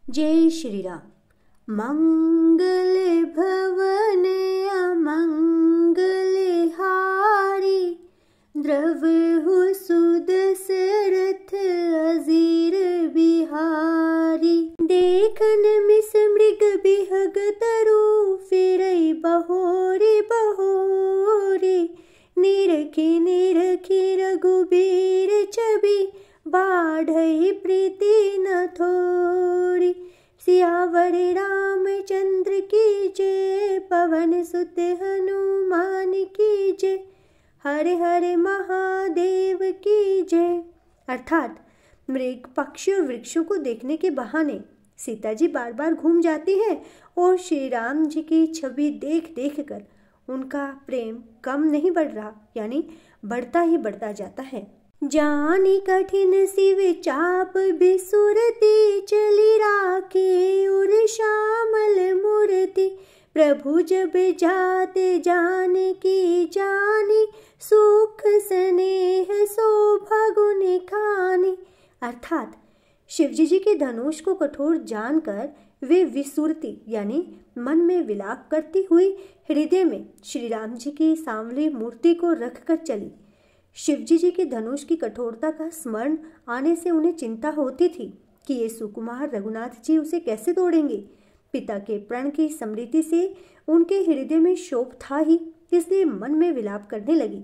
जय श्री राम। मंगल भवन अमंगल हारी, द्रवहु सुदशरथ अजीर बिहारी। देखन मिस मृग बिहग तरु, फिरई बहोरी बहोरी। निरखी निरखी रघुबीर छवि, बाढ़ई प्रीति न थोरी। सियावर रामचंद्र की जय, पवन सुत हनुमान की जय। हरे हरे महादेव की जय। अर्थात मृग पक्षी और वृक्षों को देखने के बहाने सीता जी बार बार घूम जाती हैं और श्री राम जी की छवि देख देख कर उनका प्रेम कम नहीं बढ़ रहा, यानी बढ़ता ही बढ़ता जाता है। जानी कठिन शिव चाप बिसुरती, चली राखे उर श्यामल मूर्ति। प्रभु जब जाते जाने की जानी, सुख स्नेह शोभा गुण खानी। अर्थात शिवजी जी के धनुष को कठोर जानकर वे विसुरती यानी मन में विलाप करती हुई हृदय में श्री राम जी की सांवली मूर्ति को रखकर चली। शिवजी जी के धनुष की कठोरता का स्मरण आने से उन्हें चिंता होती थी कि ये सुकुमार रघुनाथ जी उसे कैसे तोड़ेंगे। पिता के प्रण की स्मृति से उनके हृदय में शोक था ही, इसलिए मन में विलाप करने लगी।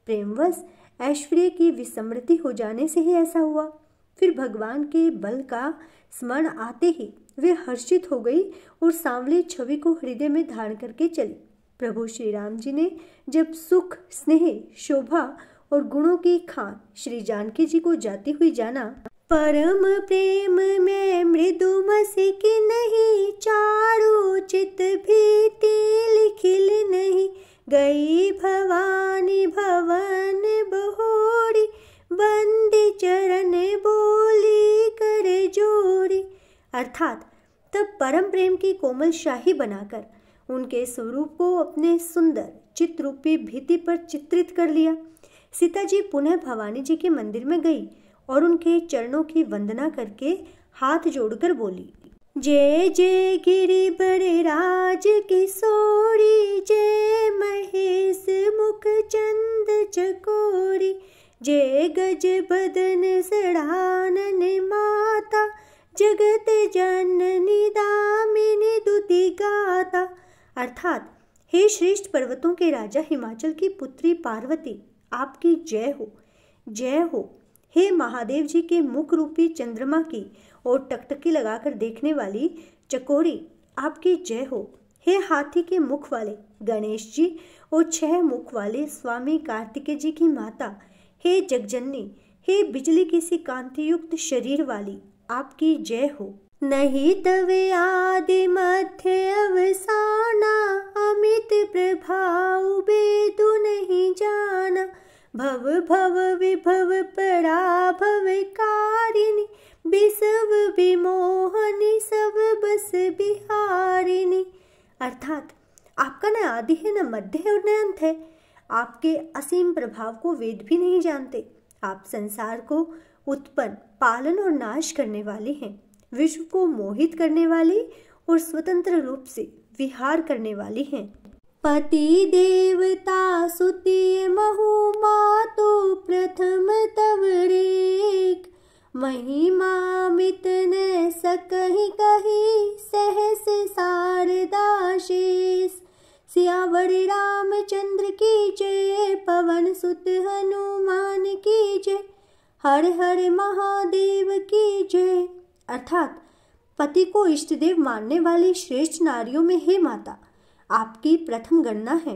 प्रेमवश ऐश्वर्य की विस्मृति हो जाने से ही ऐसा हुआ। फिर भगवान के बल का स्मरण आते ही वे हर्षित हो गई और सांवली छवि को हृदय में धारण करके चली। प्रभु श्री राम जी ने जब सुख स्नेह शोभा और गुणों की खान श्री जानकी जी को जाती हुई जाना, परम प्रेम में मृदु मसिकी नहीं, चारु चित भीति लिखिल नहीं। गई भवानी भवन बहोरी, बंदी चरण बोली कर जोरी। अर्थात तब परम प्रेम की कोमल शाही बनाकर उनके स्वरूप को अपने सुंदर चित्ररूपी भित्ति पर चित्रित कर लिया। सीता जी पुनः भवानी जी के मंदिर में गई और उनके चरणों की वंदना करके हाथ जोड़कर बोली, जय जय गिरिवर राज किशोरी, जय महेश मुख चंद चकोरी। जय गज बदन सड़ानन माता, जगत जननी दामिनी दुति गाता। अर्थात हे श्रेष्ठ पर्वतों के राजा हिमाचल की पुत्री पार्वती, आपकी जय हो, जय हो। हे महादेव जी के मुख रूपी चंद्रमा की और टकटकी लगाकर देखने वाली चकोरी, आपकी जय हो। हे हाथी के मुख वाले गणेश जी और 6 मुख वाले स्वामी कार्तिकेय जी की माता, हे जगजननी, हे बिजली की सी कांतियुक्त शरीर वाली, आपकी जय हो। नहीं तवे आदि मध्य अवसाना, अमित प्रभाव बेदु नहीं जाना। भव भव विभव पराभव कारिणी, बिसव विमोहनी सब बस बिहारिणी। अर्थात आपका न आदि है, न मध्य है और न अंत है। आपके असीम प्रभाव को वेद भी नहीं जानते। आप संसार को उत्पन्न पालन और नाश करने वाले हैं, विश्व को मोहित करने वाली और स्वतंत्र रूप से विहार करने वाली हैं। पति देवता सुति महु मातो, प्रथम तव रेख। महिमा मित न सकहि कही, सहस शारदा शेष। सियावर रामचंद्र की जय, पवन सुत हनुमान की जय। हर हर महादेव की जय। अर्थात पति को इष्टदेव मानने वाली श्रेष्ठ नारियों में हे माता, आपकी प्रथम गणना है।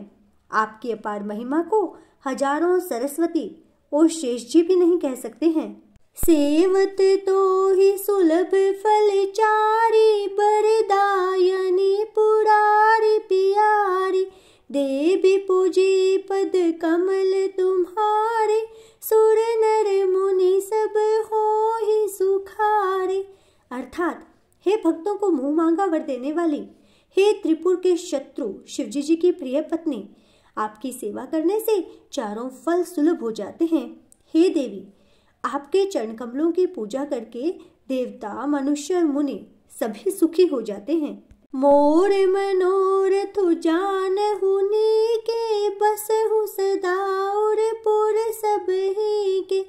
आपकी अपार महिमा को हजारों सरस्वती और शेष जी भी नहीं कह सकते हैं। सेवत तो ही सुलभ फल चारी, बरदायनी पुरारी प्यारी। देवी पूजी पद कमल तुम्हारे, सुर नर मुनि सब हो ही सुखारे। अर्थात हे भक्तों को मुंह मांगा वर देने वाली, हे त्रिपुर के शत्रु शिवजी जी की प्रिय पत्नी, आपकी सेवा करने से चारों फल सुलभ हो जाते हैं। हे देवी, आपके चरण कमलों की पूजा करके देवता, मनुष्य और मुनि सभी सुखी हो जाते हैं। मोर मनोरथ जानहु नीके, बसहु सदा और पुर सब ही के।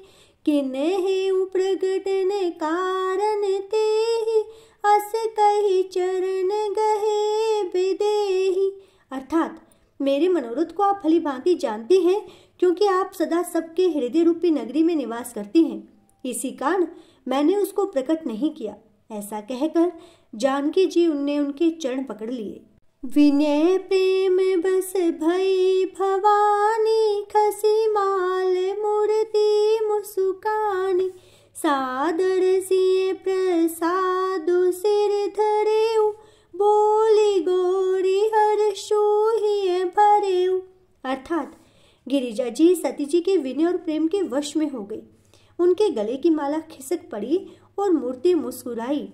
किन्हेउ प्रगटन कारण तेहि, अस कहि चरण गहे विदेहि। अर्थात मेरे मनोरथ को आप भली भांति जानती हैं, क्योंकि आप सदा सबके हृदय रूपी नगरी में निवास करती हैं। इसी कारण मैंने उसको प्रकट नहीं किया। ऐसा कहकर जानकी जी उनने उनके चरण पकड़ लिए। विनय प्रेम बस भई भवानी, खसी माल मूर्ति मुसुकानी। सादर सिए प्रसादु सिर धरेउ, बोली गोरी हर्षो ही भरेउ। अर्थात गिरिजा जी सती जी के विनय और प्रेम के वश में हो गई। उनके गले की माला खिसक पड़ी और मूर्ति मुस्कुराई।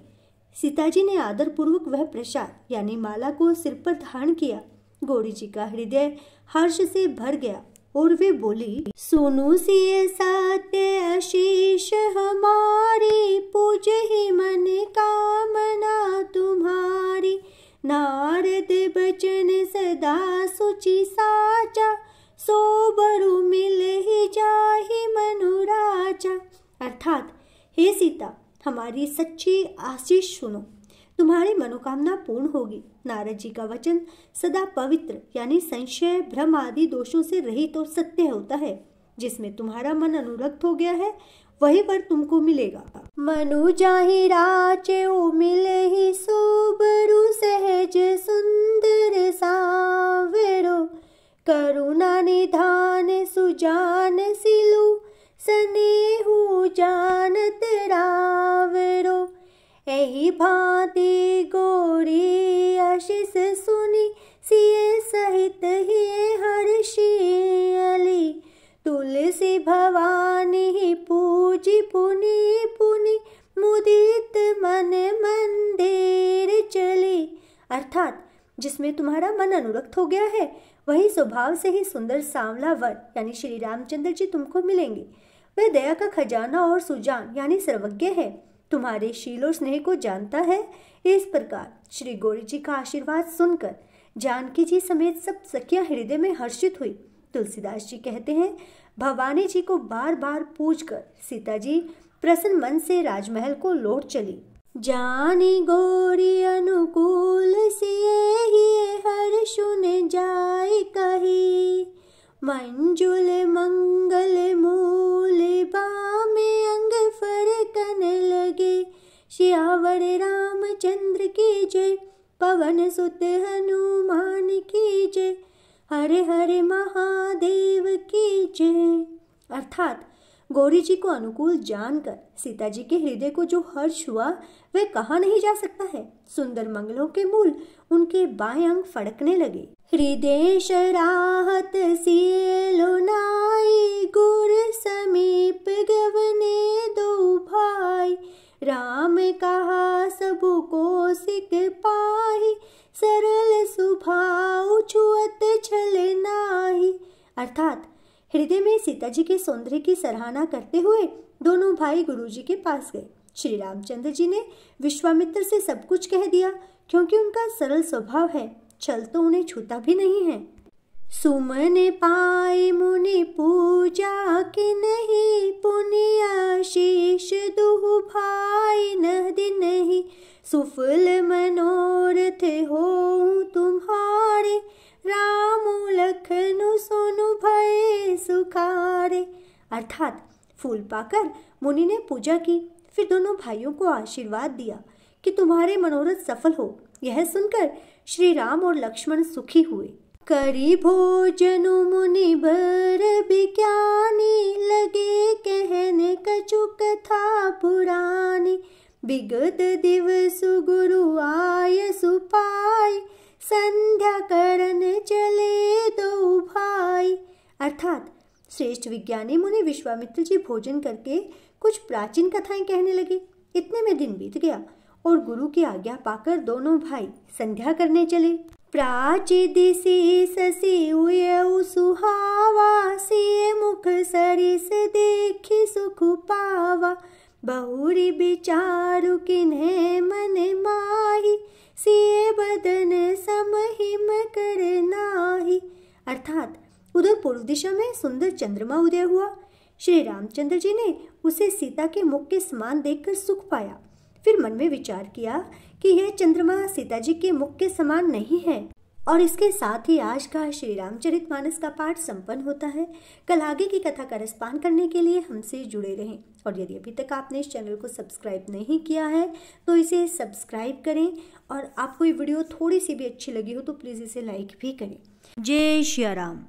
सीता जी ने आदर पूर्वक वह प्रसाद यानी माला को सिर पर धारण किया। गौरी जी का हृदय हर्ष से भर गया और वे बोली, सुनु सिय सत्य आशीष हमारी, पूजहि मन कामना तुम्हारी। नारद बचन सदा सुचि साचा, सोबरु मिलहि जाहि मनुराजा। अर्थात हे सीता, हमारी सच्ची आशीष सुनो, तुम्हारी मनोकामना पूर्ण होगी। नारद जी का वचन सदा पवित्र यानी संशय भ्रम आदि दोषों से रहित और सत्य होता है। जिसमें तुम्हारा मन अनुरक्त हो गया है वही वर तुमको मिलेगा। मनु जाहि राचे ओ मिले ही, सोबरु सहज सुंदर सावेरो। करुणा निधान सुजान सिलु, स्नेहु जानत रावेरो। एहि भांति गौरी आशीष सुनी, सिय सहित ही हर्षियली। तुलसी भवानी पूजी पुनि पुनि, मुदित मन मंदिर चली। अर्थात जिसमें तुम्हारा मन अनुरक्त हो गया है वही स्वभाव से ही सुंदर सांवला वर यानी श्री रामचंद्र जी तुमको मिलेंगे। वह दया का खजाना और सुजान यानी सर्वज्ञ है, तुम्हारे शील और स्नेह को जानता है। इस प्रकार श्री गौरी जी का आशीर्वाद सुनकर जानकी जी समेत सब सखियां हृदय में हर्षित हुई। तुलसीदास जी कहते हैं, भवानी जी को बार बार पूजकर सीता जी प्रसन्न मन से राजमहल को लौट चली। जानी गौरी अनुकूल सिए ही, हर्षुन जाय कही। मंजुल मंगल मूल बामे, अंग फरकन लगे। श्यावर रामचंद्र की जय, पवन सुत हनुमान की जय। हरे हरे महादेव की जय। अर्थात गौरी जी को अनुकूल जानकर सीता जी के हृदय को जो हर्ष हुआ वह कहा नहीं जा सकता है। सुंदर मंगलों के मूल उनके बाएं अंग फड़कने लगे। हृदय शराहत सिलो नाई, गुर समीप गवने दो भाई। राम कहा सबु कौशिक पाहि, सरल सुभाव छुअत छल नाही। अर्थात हृदय में सीता जी के सौंदर्य की सराहना करते हुए दोनों भाई गुरु जी के पास गए। श्री रामचंद्र जी ने विश्वामित्र से सब कुछ कह दिया, क्योंकि उनका सरल स्वभाव है, छल तो उन्हें छूता भी नहीं है। सुमन पाए मुनि पूजा की नहीं, पुनि आशीष दुहु भाई नह दिन नहीं। सुफल मनोरथ हो तुम्हारे, राम लखनु सोनु भय सुखारे। अर्थात फूल पाकर मुनि ने पूजा की, फिर दोनों भाइयों को आशीर्वाद दिया कि तुम्हारे मनोरथ सफल हो। यह सुनकर श्री राम और लक्ष्मण सुखी हुए। करी भोजनु मुनि बर विज्ञानी, लगे कहने कछु कथा पुरानी। विगत दिवस गुरु आय सुपाई, संध्या करन चले दो भाई। अर्थात श्रेष्ठ विज्ञानी मुनि विश्वामित्र जी भोजन करके कुछ प्राचीन कथाएं कहने लगे। इतने में दिन बीत गया और गुरु की आज्ञा पाकर दोनों भाई संध्या करने चले। प्राची दिशि ससी उयउ सुहावा, सिय मुख सरिस देखि सुख पावा। बहुरी विचारु किन्हे मन मा, अर्थात उधर पूर्व दिशा में सुंदर चंद्रमा उदय हुआ। श्री रामचंद्र जी ने उसे सीता के मुख के समान देखकर सुख पाया। फिर मन में विचार किया कि यह चंद्रमा सीता जी के मुख के समान नहीं है। और इसके साथ ही आज का श्री रामचरितमानस का पाठ संपन्न होता है। कल आगे की कथा का रसपान करने के लिए हमसे जुड़े रहें। और यदि अभी तक आपने इस चैनल को सब्सक्राइब नहीं किया है तो इसे सब्सक्राइब करें, और आपको ये वीडियो थोड़ी सी भी अच्छी लगी हो तो प्लीज़ इसे लाइक भी करें। जय श्री राम।